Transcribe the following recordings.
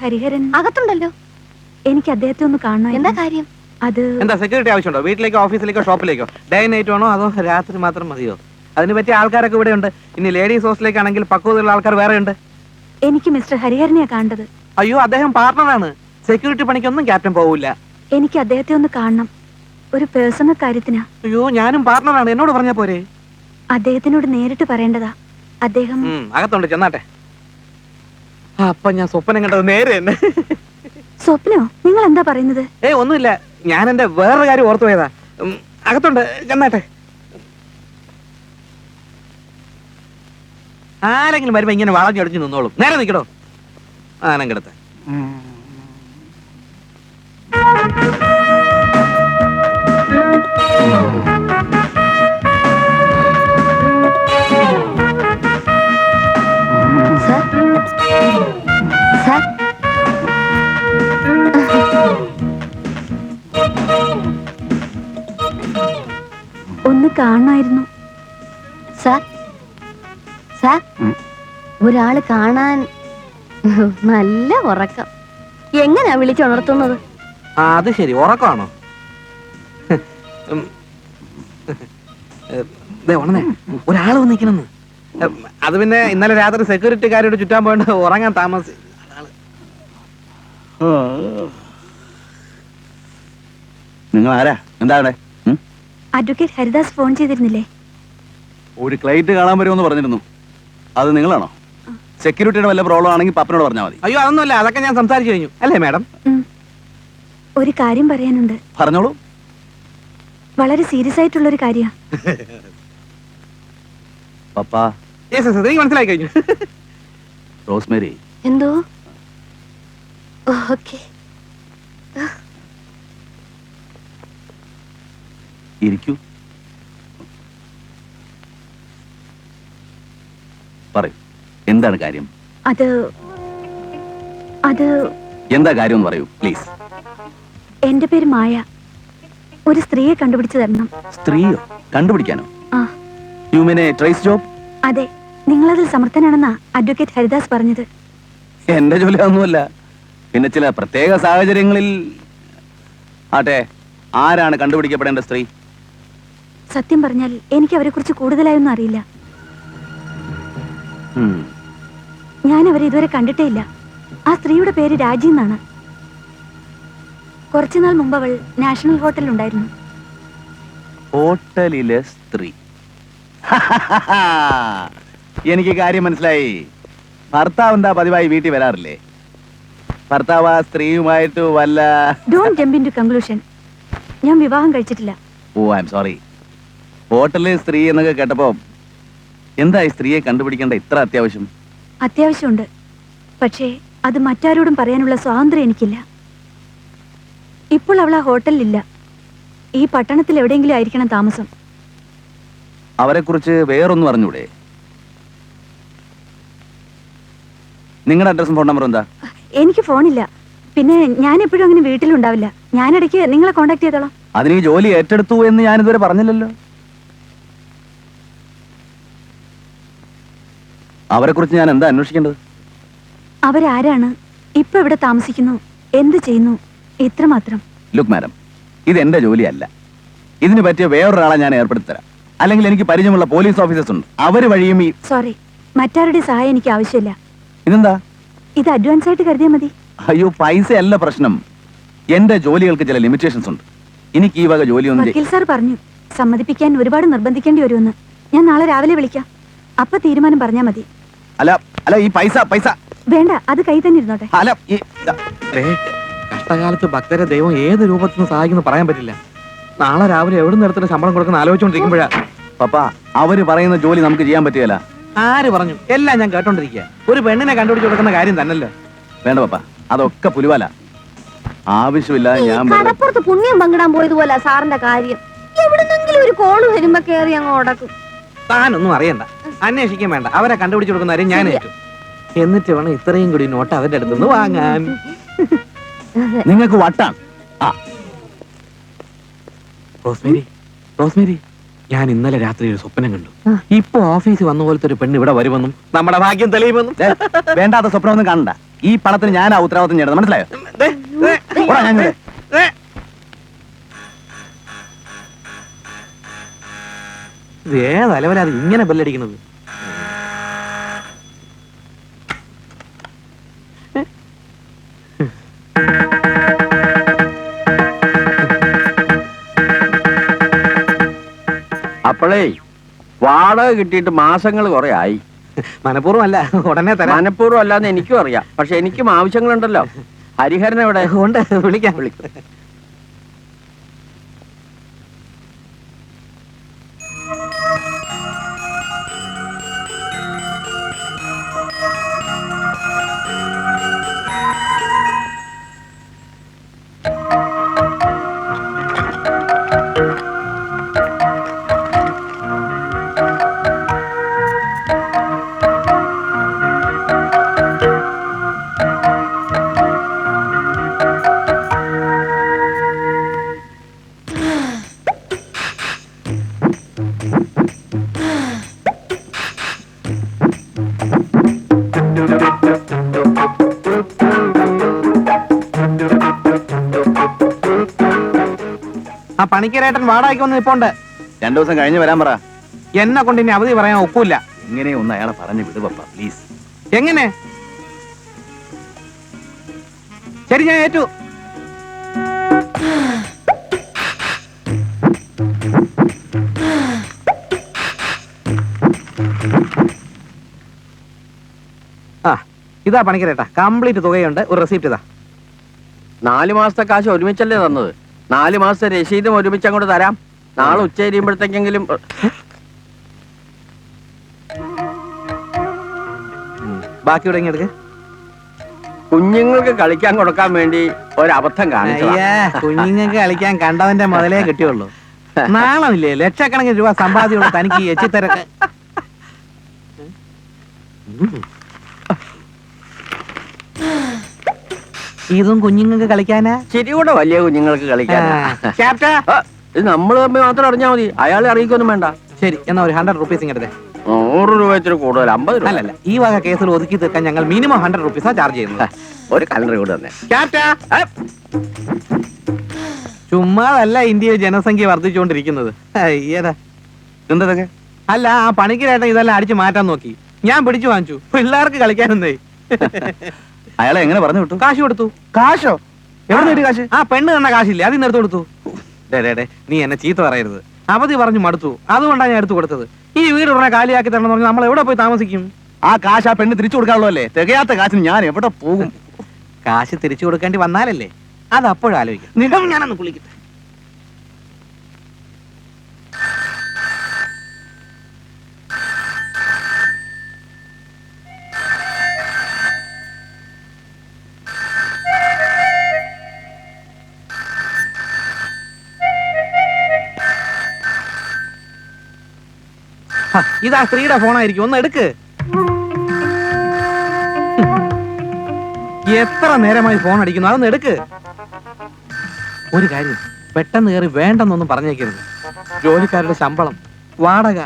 ഹരിഹരൻ അകത്തുണ്ടല്ലോ. എനിക്ക് അദ്ദേഹത്തെ ഒന്ന് കാണണം. എന്താ കാര്യം? അത് എന്താ സെക്യൂരിറ്റി ആവശ്യമുണ്ടോ? വീട്ടിലേക്കോ ഓഫീസിലേക്കോ ഷോപ്പിലേക്കോ? ഡേ നൈറ്റ് ആണോ അതോ രാത്രി മാത്രം മതിയോ? അതിന് പറ്റിയ ആൾക്കാരൊക്കെ ഇവിടെ ഉണ്ട്. ഇനി ലേഡീസ് ഹോസ്റ്റലിലേക്കാണെങ്കിൽ പക്വതയുള്ള ആൾക്കാർ വേറെ ഉണ്ട്. എനിക്ക് മിസ്റ്റർ ഹരിഹരനെയാ കാണേണ്ടത്. അയ്യോ, അദ്ദേഹം പാർട്ണറാണ്. സെക്യൂരിറ്റി പണിക്കൊന്നും ക്യാപ്റ്റൻ പോവില്ല. എനിക്ക് അദ്ദേഹത്തെ ഒന്ന് കാണണം, ഒരു പേഴ്സണൽ കാര്യത്തിനാ. അയ്യോ, ഞാനും പാർട്ണറാണ്, എന്നോട് പറഞ്ഞാ പോരെ? അദ്ദേഹത്തിനോട് നേരിട്ട് പറയേണ്ടതാ. അദ്ദേഹം അകത്തുണ്ട്, ചെന്നാട്ടെ. അപ്പൊ ഞാൻ സ്വപ്നം കണ്ടത് നേരെ തന്നെ. സ്വപ്നോ? നിങ്ങൾ എന്താ പറയുന്നത്? ഒന്നുമില്ല, ഞാൻ എന്റെ വേറൊരു കാര്യം ഓർത്തു പോയതാ. അകത്തുണ്ട്, ചെന്നാട്ടെ. ആരെങ്കിലും വരുമ്പോ ഇങ്ങനെ വളഞ്ഞടിച്ച് നിന്നോളും. നേരെ നിൽക്കടോ. ആനം കിടത്ത ഒന്ന് കാണായിരുന്നു. സാർ, സാർ, ഒരാള് കാണാൻ. നല്ല ഉറക്കം. എങ്ങനെയാ വിളിച്ചുണർത്തുന്നത്? അത് ശരി, ഉറക്കമാണോ? ഒരാള് വന്നിക്കണെന്ന്. അത് പിന്നെ ഇന്നലെ രാത്രി സെക്യൂരിറ്റിക്കാരോട് ചുറ്റാൻ പോയിട്ട് ഉറങ്ങാൻ താമസിച്ചു. നിങ്ങൾ ആരാ? എന്താ അവിടെ? അഡ്വക്കേറ്റ് ഹരിദാസ് ഫോൺ ചെയ്തിരുന്നില്ലേ? ഒരു ക്ലൈന്റ് കാണാൻ വരുമെന്ന് പറഞ്ഞിരുന്നു. അത് നിങ്ങളാണോ? സെക്യൂരിറ്റിയുടെ വല്ല പ്രോബ്ലം ആണെങ്കിൽ പപ്പനോട് പറഞ്ഞാൽ മതി. അയ്യോ, അതൊന്നുമല്ല, അതൊക്കെ ഞാൻ സംസാരിച്ചു കഴിഞ്ഞു. അല്ലേ മാഡം? ഒരു കാര്യം പറയാനുണ്ട്. പറഞ്ഞോളൂ. വളരെ സീരിയസ് ആയിട്ടുള്ളൊരു കാര്യ. പപ്പാ. മനസ്സിലായി കഴിഞ്ഞു. റോസ്മേരി. എന്തോ? ഓക്കേ, ഇരിക്കൂ. പറയൂ, എന്താണ് കാര്യം? അത് എന്താ കാര്യം എന്ന് പറയൂ പ്ലീസ്. എന്റെ പേര് മായ. ഒരു സ്ത്രീയെ കണ്ടുപിടിച്ചു തരണം. സ്ത്രീയോ? കണ്ടുപിടിക്കാനോ? ആ. You mean A trace job? അതെ, നിങ്ങളതിൽ സമർത്ഥനാണെന്നാ അഡ്വക്കേറ്റ് ഹരിദാസ് പറഞ്ഞത്. എന്റെ ജോലി ഒന്നുമല്ല, പിന്നെ ചില പ്രത്യേക സാഹചര്യങ്ങളിൽ. ആട്ടെ, ആരാണ് കണ്ടുപിടിക്കപ്പെടേണ്ട സ്ത്രീ? സത്യം പറഞ്ഞാൽ എനിക്ക് അവരെ കുറിച്ച് കൂടുതലായൊന്നും അറിയില്ല. ഞാൻ അവരെ ഇതുവരെ കണ്ടിട്ടേ ഇല്ല. ആ സ്ത്രീയുടെ പേര് രാജി എന്നാണ്. കുറച്ചുനാൾ മുമ്പ് അവൾ നാഷണൽ ഹോട്ടലിൽ ഉണ്ടായിരുന്നു. ഹോട്ടലിലെ സ്ത്രീ. എനിക്ക് കാര്യം മനസ്സിലായി. ഭർത്താവ് എന്താ പതിവായി വീട്ടിൽ വരാറില്ലേ? ഭർത്താവ് ആ സ്ത്രീയുമായിട്ട് വല്ല... ഡോണ്ട് ജമ്പ് ഇൻടു കൺക്ലൂഷൻ. ഞാൻ വിവാഹം കഴിച്ചിട്ടില്ല. ഓ, ഐ എം സോറി. ഹോട്ടലിലെ സ്ത്രീ എന്നൊക്കെ കേട്ടപ്പോ എന്താ ഈ സ്ത്രീയെ കണ്ടുപിടിക്കേണ്ട ഇത്ര അത്യാവശ്യം? അത്യാവശ്യമുണ്ട്, പക്ഷേ അത് മറ്റാരോടും പറയാനുള്ള സ്വാതന്ത്ര്യം എനിക്കില്ല. ഇപ്പോൾ അവൾ ആ ഹോട്ടലിലില്ല. ഈ പട്ടണത്തിൽ എവിടെയെങ്കിലും ആയിരിക്കണം താമസം. അവരെ കുറിച്ച് വേറൊന്നും അറിഞ്ഞൂടെ? നിങ്ങളുടെ അഡ്രസ്സും ഫോൺ നമ്പറും എന്താ? എനിക്ക് ഫോണില്ല. പിന്നെ ഞാൻ എപ്പോഴും അങ്ങനെ വീട്ടിലുണ്ടാവില്ല. ഞാനിടയ്ക്ക് നിങ്ങളെ കോണ്ടാക്ട് ചെയ്തോളാം. അതിന് ഈ ജോലി ഏറ്റെടുത്തു എന്ന് ഞാനിതുവരെ പറഞ്ഞില്ലല്ലോ. അവരെ കുറിച്ച് ഞാൻ എന്താ അന്വേഷിക്കേണ്ടത്? അവരാരാണ്, ഇപ്പൊ ഇവിടെ താമസിക്കുന്നു, എന്ത് ചെയ്യുന്നു, ഇത്രമാത്രം. ലുക്ക് മാഡം, ഇത് എന്റെ ജോലിയല്ല. ഇതിന് പറ്റിയ വേറൊരാളെ ഞാൻ ഏർപ്പെടുത്തി തരാം. അല്ലെങ്കിൽ എനിക്ക് പരിചയമുള്ള പോലീസ് ഓഫീസേഴ്സ് ഉണ്ട്, അവര് വഴിയും ഈ... സോറി, മറ്റാരുടെ സഹായം എനിക്ക് ആവശ്യമില്ല. ഇതെന്താ? ഇത് അഡ്വാൻസ് ആയിട്ട് കരുതിയാൽ മതി. അയ്യോ, പൈസ അല്ല പ്രശ്നം. എന്റെ ജോലികൾക്ക് ചില ലിമിറ്റേഷൻസ് ഉണ്ട്. എനിക്ക് ഈ വക ജോലിയൊന്നും... വക്കീൽ സാർ പറഞ്ഞു സമ്മതിപ്പിക്കാൻ ഒരുപാട് നിർബന്ധിക്കേണ്ടി വരുമെന്ന്. ഞാൻ നാളെ രാവിലെ വിളിക്കാം. അപ്പൊ തീരുമാനം പറഞ്ഞാൽ മതി. അല്ല അല്ല, ഈ പൈസ വേണ്ട, അത് കൈ തന്നെ ഇരുന്നോട്ടെ. അല്ല, കഷ്ടകാലത്ത് ഭക്തരെ ദൈവം ഏത് രൂപത്തിൽ നിന്ന് സഹായിക്കുന്നു പറയാൻ പറ്റില്ല. നാളെ രാവിലെ എവിടെ നിന്നെടുത്തിട്ട് ശമ്പളം കൊടുക്കുന്ന ആലോചിച്ചോണ്ടിരിക്കുമ്പോഴാ. പപ്പ, അവര് പറയുന്ന ജോലി നമുക്ക് ചെയ്യാൻ പറ്റില്ല. ആര് പറഞ്ഞു? എല്ലാം ഞാൻ കേട്ടോണ്ടിരിക്കുക. ഒരു പെണ്ണിനെ കണ്ടുപിടിച്ചു കൊടുക്കുന്ന കാര്യം തന്നല്ലോ. വേണ്ട പപ്പ, അതൊക്കെ പുലിവാല. ആവശ്യമില്ലാതെ ഞാൻ കടപ്പുറത്ത് പുണ്യം പങ്കിടാൻ പോയതുപോലെ സാറിന്റെ കാര്യം. എവിടുന്നെങ്കിലും ഒരു കോള് വരുമ്പോ കേറി അങ്ങ് ഉടക്കും. താനൊന്നും അറിയണ്ട, അന്വേഷിക്കാൻ വേണ്ട. അവരെ കണ്ടുപിടിച്ചു കൊടുക്കുന്ന കാര്യം ഞാൻ ഏറ്റു. എന്നിട്ട് വേണം ഇത്രയും കൂടി നോട്ട് അവരുടെ അടുത്തുനിന്ന് വാങ്ങാൻ. നിങ്ങൾക്ക് വട്ടാണ്. റോസ്മേരി, ഞാൻ ഇന്നലെ രാത്രി ഒരു സ്വപ്നം കണ്ടു. ഇപ്പൊ ഓഫീസിൽ വന്ന പോലത്തെ ഒരു പെണ്ണ് ഇവിടെ വരുമെന്നും നമ്മുടെ ഭാഗ്യം തെളിയുമെന്നും. വേണ്ടാത്ത സ്വപ്നമൊന്നും കാണണ്ട. ഈ പണത്തിന് ഞാനാ ഉത്തരവാദിത്തം ചെയ്യണത്, മനസ്സിലായോ? ദേ, ദേ, പോടാ, ഞാൻ ഇങ്ങോട്ട്. ദേ. ഇത് ഏതലവരാ അത് ഇങ്ങനെ ബെല്ലടിക്കണത്? അപ്പോഴേ വാടക കിട്ടിയിട്ട് മാസങ്ങൾ കുറെ ആയി. മനഃപൂർവ്വം അല്ല, ഉടനെ തരാം. മനഃപൂർവ്വം അല്ലാന്ന് എനിക്കും അറിയാം. പക്ഷെ എനിക്കും ആവശ്യങ്ങളുണ്ടല്ലോ. ഹരിഹരൻ എവിടെ? ഉണ്ട്, വിളിക്കാം. ആ പണിക്കരേട്ടൻ വാടകയ്ക്ക് വന്ന് നിപ്പോണ്ട്. 2 ദിവസം കഴിഞ്ഞ് വരാൻ പറ. എന്നെ കൊണ്ട് ഇനി അവധി പറയാൻ ഒക്കില്ല. ഇങ്ങനെ ഒന്ന് അയാളെ പറഞ്ഞു വിട് പപ്പ, പ്ലീസ്. എങ്ങനെ? ശരി, ഞാൻ ഏറ്റു. ആ ഇതാ പണിക്കരേട്ടാ, കംപ്ലീറ്റ് തുകയുണ്ട്. ഒരു റെസിപ്റ്റ് ഇതാ. 4 മാസത്തെ കാശ് ഒരുമിച്ചല്ലേ തന്നത്? 4 മാസത്തെ രസീതും ഒരുമിച്ച് അങ്ങോട്ട് തരാം. നാളെ ഉച്ച കഴിയുമ്പോഴത്തേക്കെങ്കിലും. ബാക്കി ഇവിടെ എടുക്ക്. കുഞ്ഞുങ്ങൾക്ക് കളിക്കാൻ കൊടുക്കാൻ വേണ്ടി ഒരബദ്ധം കാണിച്ചു. കുഞ്ഞുങ്ങൾക്ക് കളിക്കാൻ കണ്ടവന്റെ മുതലേ കിട്ടിയുള്ളൂ. നാളമില്ലേ, ലക്ഷക്കണക്കിന് രൂപ സമ്പാദ്യമുള്ള തനിക്ക് ഈ എച്ചിത്തരക്ക്. ഇതും കുഞ്ഞുങ്ങൾക്ക് കളിക്കാനാ? ശരി കൂടെ വലിയ കുഞ്ഞുങ്ങൾക്ക് കളിക്കാൻ. ക്യാപ്റ്റാ, ഇത് നമ്മൾ തമ്മിൽ മാത്രം അറിഞ്ഞാൽ മതി, അയാളെ അറിയിക്കൊന്നും വേണ്ട. ശരി എന്നാ ഒരു 100 റുപ്പീസ് ഇങ്ങോട്ടെ. 100 രൂപ ഇച്ചിരി കൂടുതൽ, 50 രൂപ. അല്ലല്ല, ഈ വക കേസിൽ ഒതുക്കി തീർക്കാൻ ഞങ്ങൾ മിനിമം 100 റുപ്പീസാ ചാർജ് ചെയ്യുന്നത്. ഒരു കലണ്ടർ കൂടെ തന്നെ. ക്യാപ്റ്റാ, ചുമ്മാതല്ല ഇന്ത്യയിൽ ജനസംഖ്യ വർദ്ധിച്ചുകൊണ്ടിരിക്കുന്നത്. അയ്യടാ, എന്തൊക്കെ? അല്ല ആ പണിക്കരേട്ടൻ ഇതെല്ലാം അടിച്ചു മാറ്റാൻ നോക്കി. ഞാൻ പിടിച്ചു വാങ്ങിച്ചു. പിള്ളേർക്ക് കളിക്കാനൊന്നേ. അയാളെ എങ്ങനെ പറഞ്ഞു വിട്ടു? കാശ് കൊടുത്തു. കാശോ? എവിടെ നേടി കാശ്? ആ പെണ്ണ് തന്ന കാശില്ലേ, അതിന് എടുത്തു കൊടുത്തു. നീ എന്നെ ചീത്ത പറയരുത്. അവധി പറഞ്ഞു മടുത്തു, അതുകൊണ്ടാണ് ഞാൻ എടുത്തു കൊടുത്തത്. ഈ വീട് ഉടനെ കാലിയാക്കി തരണം പറഞ്ഞാൽ നമ്മൾ എവിടെ പോയി താമസിക്കും? ആ കാശ് ആ പെണ്ണ് തിരിച്ചു കൊടുക്കാനുള്ളൂ അല്ലേ? തികയാത്ത കാശിന് ഞാൻ എവിടെ പോകും? കാശ് തിരിച്ചു കൊടുക്കേണ്ടി വന്നാലല്ലേ, അത് അപ്പോഴും ആലോചിക്കും. നിലം ഞാനൊന്ന് കുളിക്കട്ടെ. ഇതാ സ്ത്രീയുടെ ഫോണായിരിക്കും, ഒന്ന് എടുക്ക്. എത്ര നേരമായി ഫോൺ അടിക്കുന്നു, അതൊന്ന് എടുക്ക്. ഒരു കാര്യം, പെട്ടെന്ന് കയറി വേണ്ടെന്നൊന്നും പറഞ്ഞേക്കരുത്. ജോലിക്കാരുടെ ശമ്പളം, വാടക,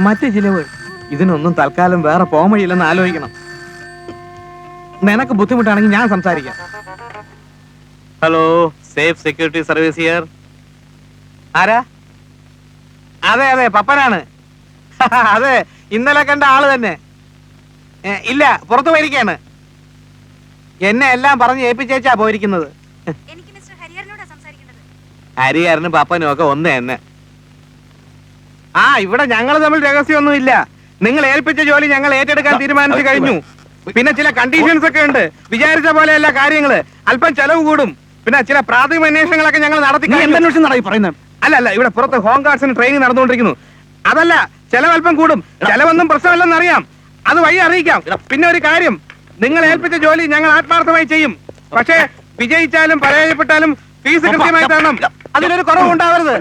മറ്റ് ചിലവ്, ഇതിനൊന്നും തൽക്കാലം വേറെ പോംവഴിയില്ലെന്ന് ആലോചിക്കണം. നിനക്ക് ബുദ്ധിമുട്ടാണെങ്കിൽ ഞാൻ സംസാരിക്കാം. Hello, safe security service here. ആരാ? അതെ അതെ, പപ്പനാണ്. അതെ, ഇന്നലെ കണ്ട ആള് തന്നെ. ഇല്ല, പുറത്തു പോയിരിക്കാണ്. എന്നെ എല്ലാം പറഞ്ഞ് ഏൽപ്പിച്ചേച്ചാ പോയിരിക്കുന്നത്. ഹരിഹരനും പപ്പനും ഒക്കെ ഒന്ന് തന്നെ. ആ ഇവിടെ ഞങ്ങൾ തമ്മിൽ രഹസ്യമൊന്നും ഇല്ല. നിങ്ങൾ ഏൽപ്പിച്ച ജോലി ഞങ്ങൾ ഏറ്റെടുക്കാൻ തീരുമാനിച്ചു കഴിഞ്ഞു. പിന്നെ ചില കണ്ടീഷൻസ് ഒക്കെ ഉണ്ട്. വിചാരിച്ച പോലെയല്ല കാര്യങ്ങള്. അല്പം ചെലവ് കൂടും. പിന്നെ ചില പ്രാഥമിക അന്വേഷണങ്ങളൊക്കെ ഞങ്ങൾ നടത്തി. അല്ല അല്ല, ഇവിടെ പുറത്ത് ഹോം ഗാർഡ്സിന് ട്രെയിനിങ് നടന്നുകൊണ്ടിരിക്കുന്നു. അതല്ല, ചെലവല്പം കൂടും. ചെലവൊന്നും പ്രശ്നമല്ലെന്ന് അറിയാം, അത് വഴി അറിയിക്കാം. പിന്നെ ഒരു കാര്യം, നിങ്ങൾ ഏൽപ്പിച്ച ജോലി ഞങ്ങൾ ആത്മാർത്ഥമായി ചെയ്യും. പക്ഷേ വിജയിച്ചാലും പരാജയപ്പെട്ടാലും ഫീസ് കൃത്യമായി തരണം. അതിനൊരു കുറവുണ്ടാവരുത്.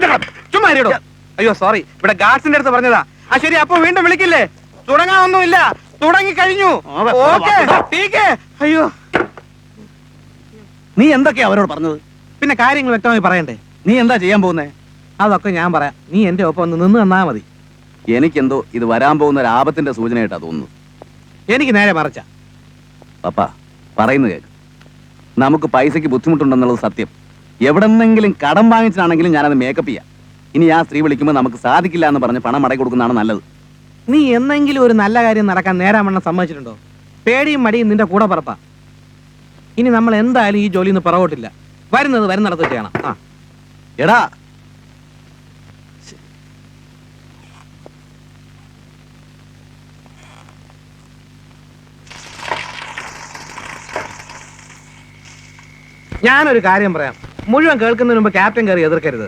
ചുമ്മാ ഇരിടോ. അയ്യോ സോറി, ഇവിടെ ഗാർഡ്സിന്റെ അടുത്ത് പറഞ്ഞതാ. ആ ശരി, അപ്പൊ വീണ്ടും വിളിക്കില്ലേ? തുടങ്ങാനൊന്നുമില്ല, തുടങ്ങി കഴിഞ്ഞു. അയ്യോ, നീ എന്തൊക്കെയാ അവരോട് പറഞ്ഞത്? പിന്നെ കാര്യങ്ങൾ വ്യക്തമായി പറയണ്ടേ? നീ എന്താ ചെയ്യാൻ പോകുന്നേ? അതൊക്കെ ഞാൻ പറയാം. നീ എന്റെ ഒപ്പം ഒന്ന് നിന്ന് തന്നാ മതി. എനിക്കെന്തോ ഇത് വരാൻ പോകുന്ന ഒരു ആപത്തിന്റെ സൂചനയായിട്ടാ തോന്നുന്നു. എനിക്ക് നേരെ മറിച്ച. പപ്പ, പറയുന്നത് കേൾക്ക്. നമുക്ക് പൈസയ്ക്ക് ബുദ്ധിമുട്ടുണ്ടെന്നുള്ളത് സത്യം. എവിടെന്നെങ്കിലും കടം വാങ്ങിച്ചാണെങ്കിലും ഞാനത് മേക്കപ്പ് ചെയ്യാം. ഇനി ആ സ്ത്രീ വിളിക്കുമ്പോൾ നമുക്ക് സാധിക്കില്ല എന്ന് പറഞ്ഞ് പണം മടക്കി കൊടുക്കുന്നതാണ് നല്ലത്. നീ എന്നെങ്കിലും ഒരു നല്ല കാര്യം നടക്കാൻ നേരാമണ്ണം സമ്മതിച്ചിട്ടുണ്ടോ? പേടിയും മടിയും നിന്റെ കൂടെ പറപ്പാ. ഇനി നമ്മൾ എന്തായാലും ഈ ജോലിയിൽ നിന്ന് പുറകോട്ടില്ല. വരുന്നത് വരുന്നിടത്ത് ചെയ്യണം. ആ എടാ, ഞാനൊരു കാര്യം പറയാം. മുഴുവൻ കേൾക്കുന്നതിന് മുമ്പ് ക്യാപ്റ്റൻ കയറി എതിർക്കരുത്.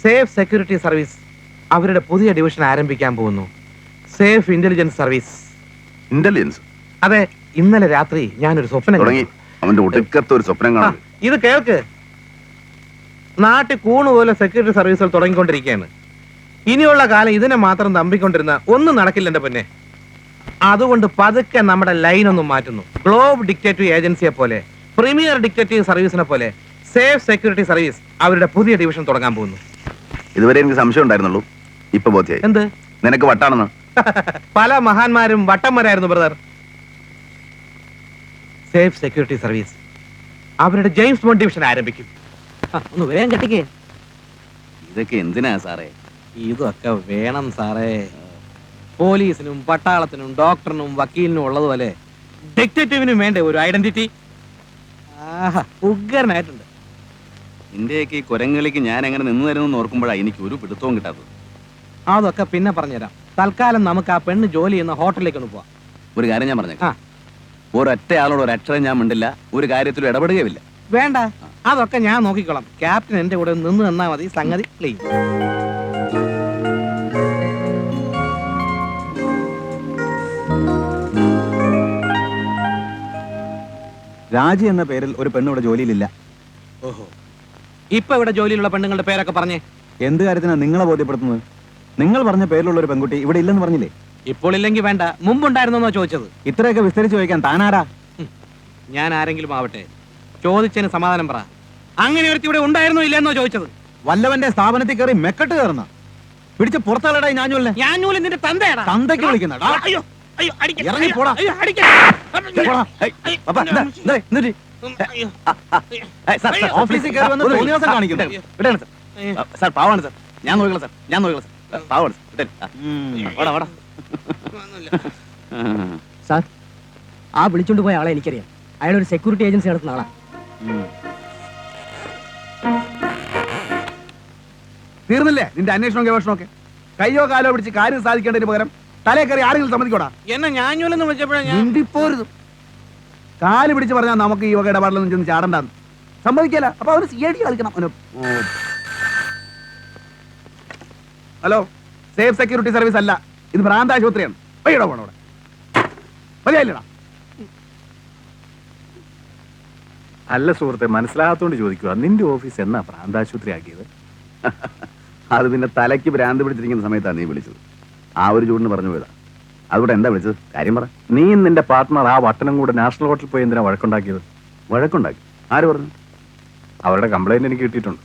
സേഫ് സെക്യൂരിറ്റി സർവീസ് അവരുടെ പുതിയ ഡിവിഷൻ ആരംഭിക്കാൻ പോകുന്നു. Safe intelligence service. ഇന്റലിജൻസ്? അതെ, ഇന്നലെ രാത്രി ഞാനൊരു സ്വപ്നം തുടങ്ങി. അവന്റെ ഒടുക്കത്തെ ഒരു സ്വപ്നം ആ, കാണും. ഇത് കേൾക്ക്. നാട്ടിൽ കൂണ് പോലെ സെക്യൂരിറ്റി സർവീസുകൾ തുടങ്ങിക്കൊണ്ടിരിക്കുകയാണ്. ഇനിയുള്ള കാലം ഇതിനെ മാത്രം തമ്പിക്കൊണ്ടിരുന്ന ഒന്നും നടക്കില്ല എന്റെ പൊന്നെ. അതുകൊണ്ട് പതുക്കെ നമ്മുടെ ലൈൻ ഒന്നും മാറ്റുന്നു. ഗ്ലോബ് ഡിക്റ്റേറ്റീവ് ഏജൻസിയെ പോലെ, പ്രീമിയർ ഡിക്റ്റേറ്റീവ് സർവീസിനെ പോലെ സേഫ് സെക്യൂരിറ്റി സർവീസ് അവരുടെ പുതിയ ഡിവിഷൻ തുടങ്ങാൻ പോകുന്നു. ഇതുവരെ എനിക്ക് സംശയം ഉണ്ടായിരുന്നുള്ളൂ, ഇപ്പൊ ബോധ്യായി. എന്ത്? നിനക്ക് വട്ടാണെന്ന്. പല മഹാന്മാരും വട്ടന്മാരായിരുന്നു ബ്രദർ. സേഫ് സെക്യൂരിറ്റി സർവീസ് അവരുടെ ജെയിംസ് ബോണ്ട് ഡിവിഷൻ ആരംഭിക്കും. ഒന്ന് വേഗം കെട്ടിക്കേ. ഇതൊക്കെ എന്തിനാ സാറേ? ഇതൊക്കെ വേണം സാറേ. പോലീസിനും പട്ടാളത്തിനും ഡോക്ടറിനും വക്കീലിനും ഉള്ളതുപോലെ ഡിറ്റക്റ്റീവിനും വേണ്ടേ ഒരു ഐഡന്റിറ്റി? ഉഗ്രനായിട്ടുണ്ട്. ഇന്ത്യയൊക്കെ ഈ കുരങ്ങളിലേക്ക് ഞാൻ എങ്ങനെ നിന്ന് തരുമെന്ന് ഓർക്കുമ്പോഴാണ് എനിക്ക് ഒരു പിടുത്തവും കിട്ടാത്തത്. അതൊക്കെ പിന്നെ പറഞ്ഞുതരാം. തൽക്കാലം നമുക്ക് ആ പെണ്ണ് ജോലി ചെയ്യുന്ന ഹോട്ടലിലേക്ക് ഒന്ന് പോവാം. ഒരു കാര്യം ഞാൻ പറഞ്ഞേക്കാം. ഒരൊറ്റ ആളോട് ഒരക്ഷരം ഞാൻ മിണ്ടില്ല, ഒരു കാര്യത്തിലും ഇടപെടുകയില്ല. വേണ്ട, അതൊക്കെ ഞാൻ നോക്കിക്കോളാം. ക്യാപ്റ്റൻ എന്റെ കൂടെ നിന്ന് തന്നാ മതി. സംഗതി ക്ലീൻ. രാജി എന്ന പേരിൽ ഒരു പെണ്ണ് ഇവിടെ ജോലിയിലില്ല. ഓഹോ, ഇപ്പൊ ഇവിടെ ജോലിയിലുള്ള പെണ്ണുങ്ങളുടെ പേരൊക്കെ പറഞ്ഞേ. എന്ത് കാര്യത്തിനാണ് നിങ്ങളെ ബോധ്യപ്പെടുത്തുന്നത്? നിങ്ങൾ പറഞ്ഞ പേരിലുള്ള ഒരു പെൺകുട്ടി ഇവിടെ ഇല്ലെന്ന് പറഞ്ഞില്ലേ? ഇപ്പോൾ ഇല്ലെങ്കിൽ വേണ്ട, മുമ്പുണ്ടായിരുന്നോ ചോദിച്ചത്. ഇത്രയൊക്കെ വിസ്തരിച്ച് ചോദിക്കാൻ താനാരാ? ഞാൻ ആരെങ്കിലും ആവട്ടെ, ചോദിച്ചതിന് സമാധാനം പറ. അങ്ങനെ ഒരുത്തി ഇവിടെ ഉണ്ടായിരുന്നോ ഇല്ലെന്നോ ചോദിച്ചത്. വല്ലവന്റെ സ്ഥാപനത്തിൽ കയറി മെക്കെട്ട് കയറുന്ന പിടിച്ച് പുറത്താളടായി ഞാഞ്ഞൂലിനെ. ഞാഞ്ഞൂല് നിന്റെ തന്തയാടാ. തന്തയ്ക്ക് വിളിക്കുന്ന അയ്യോ അയ്യോ, അടിക്ക. ഇറങ്ങി പോടാ. അയ്യോ, അടിക്ക. ഓഫീസിൽ കയറി വന്ന് തോന്നിയാസം കാണിക്കുന്നു. വിടണം സാർ. സാർ പാവാണ് സാർ. ഞാൻ നോക്കില്ല സാർ. ഞാൻ നോക്കില്ല സാർ. പാവാണ് സാർ. വിടരുത്. വാടാ. സാർ, ആ വിളിച്ചോണ്ട് പോയ ആളെ എനിക്കറിയാം. അയാൾ ഒരു സെക്യൂരിറ്റി ഏജൻസി നടത്തുന്ന ആളാ. തീർന്നില്ലേ നിന്റെ അന്വേഷണവും ഗവേഷണമൊക്കെ? കയ്യോ കാലോ പിടിച്ച് കാര്യം സാധിക്കേണ്ടതിന് പകരം തലേ കയറി ആരെങ്കിലും സമ്മതിക്കോടാ? എന്നെ ഞാഞ്ഞൂലെന്ന് വിളിച്ചപ്പോഴാ ഞാൻ മിണ്ടിപ്പോരുത്. കാല് പിടിച്ച് പറഞ്ഞാൽ നമുക്ക് ഈ വക ഇടപാടിലൊന്നും ചെന്ന് ചാടണ്ടാന്ന് സമ്മതിക്കല. അപ്പൊ അവന് CID കളിക്കണം. ഹലോ, സേഫ് സെക്യൂരിറ്റി സർവീസ് അല്ല, ഇത് ഭ്രാന്താശുപത്രിയാണ്. വയ്യടോ പോണോ അവിടെ. മതിയായില്ലടാ. അല്ല സുഹൃത്തെ, മനസ്സിലാകാത്തോണ്ട് ചോദിക്കുക, നിന്റെ ഓഫീസ് എന്നാ പ്രാന്താശുപത്രി ആക്കിയത്? അത് പിന്നെ തലയ്ക്ക് ഭ്രാന്ത് പിടിച്ചിരിക്കുന്ന സമയത്താണ് നീ വിളിച്ചത്. ആ ഒരു ചൂടിന് പറഞ്ഞു പോയതാ. അതുകൊണ്ട് എന്താ വിളിച്ചത്? കാര്യം പറ. നീ നിന്റെ പാർട്ട്ണർ ആ വട്ടനം കൂടെ നാഷണൽ ഹോട്ടലിൽ പോയി എന്തിനാ വഴക്കുണ്ടാക്കിയത്? വഴക്കുണ്ടാക്കി? ആര് പറഞ്ഞു? അവരുടെ കംപ്ലൈന്റ് എനിക്ക് കിട്ടിയിട്ടുണ്ട്.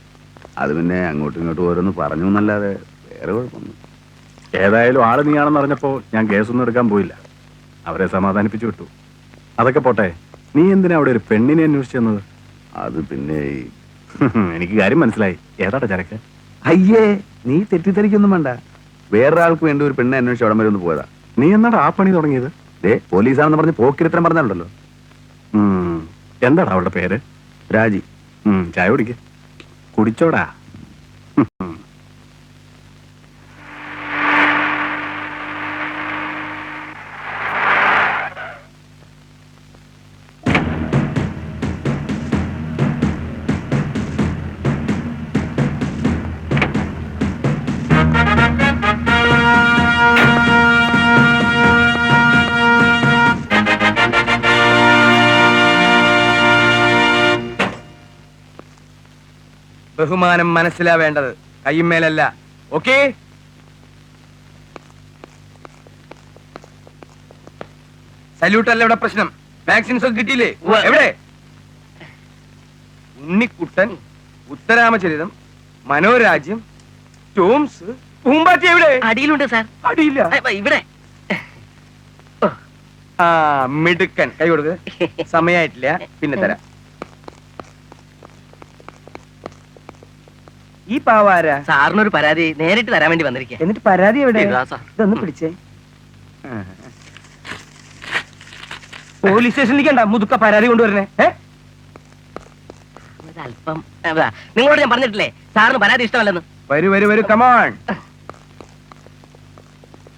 അത് പിന്നെ അങ്ങോട്ടും ഇങ്ങോട്ടും ഓരോന്ന് പറഞ്ഞു എന്നല്ലാതെ വേറെ കുഴപ്പമൊന്നും. ഏതായാലും ആള് നീയാണെന്ന് അറിഞ്ഞപ്പോ ഞാൻ കേസൊന്നും എടുക്കാൻ പോയില്ല. അവരെ സമാധാനിപ്പിച്ചു വിട്ടു. അതൊക്കെ പോട്ടെ, നീ എന്തിനാ അവിടെ ഒരു പെണ്ണിനെ അന്വേഷിച്ചു തന്നത്? അത് പിന്നെ എനിക്ക് കാര്യം മനസ്സിലായി. ഏതാടാ ചരക്ക്? അയ്യേ, നീ തെറ്റിദ്ധരിക്കൊന്നും വേണ്ട. വേറൊരാൾക്ക് വേണ്ടി ഒരു പെണ്ണെ അന്വേഷിച്ച് അവിടെ വരെ ഒന്ന് പോയതാ. നീ എന്നാടാ ആ പണി തുടങ്ങിയത്? പോലീസാണെന്ന് പറഞ്ഞ് പോക്കിരിത്തരം പറഞ്ഞാലുണ്ടല്ലോ. എന്താടാ അവളുടെ പേര്? രാജി. ചായ കുടിക്ക്. കുടിച്ചോടാ. ബഹുമാനം മനസ്സിലാ വേണ്ടത്, കയ്യുമേലല്ല. ഓക്കേ? സല്യൂട്ട് അല്ല ഇവിടെ പ്രശ്നം. വാക്സിൻസ് ഒക്കെ കിട്ടിയില്ലേ? എവിടെ? ഉണ്ണിക്കുട്ടൻ, ഉത്തരാമചരിതം, മനോരാജ്യം, ടോംസ്, പൂമ്പാറ്റി എവിടെ? അടിയിലുണ്ട് സാർ. അടിയില്ല. ഇവിടെ ആ മിടുക്കൻ, കൈ കൊടുക്ക്. സമയായിട്ടില്ല, പിന്നെ തരാം. ഈ പാവാരാ? സാറിനൊരു പരാതി നേരിട്ട് തരാൻ വേണ്ടി വന്നിരിക്കുക. എന്നിട്ട് പരാതി എവിടെ? ഇതൊന്ന് പിടിച്ചേ. പോലീസ് സ്റ്റേഷനിലേക്ക് ഉണ്ടാ മുതുക്ക പരാതി കൊണ്ടുവരണേ. അല്പം നിങ്ങളോട് ഞാൻ പറഞ്ഞിട്ടില്ലേ സാറിന് പരാതി ഇഷ്ടമല്ലെന്ന്. വരൂ വരൂ വരൂ, കമോൺ.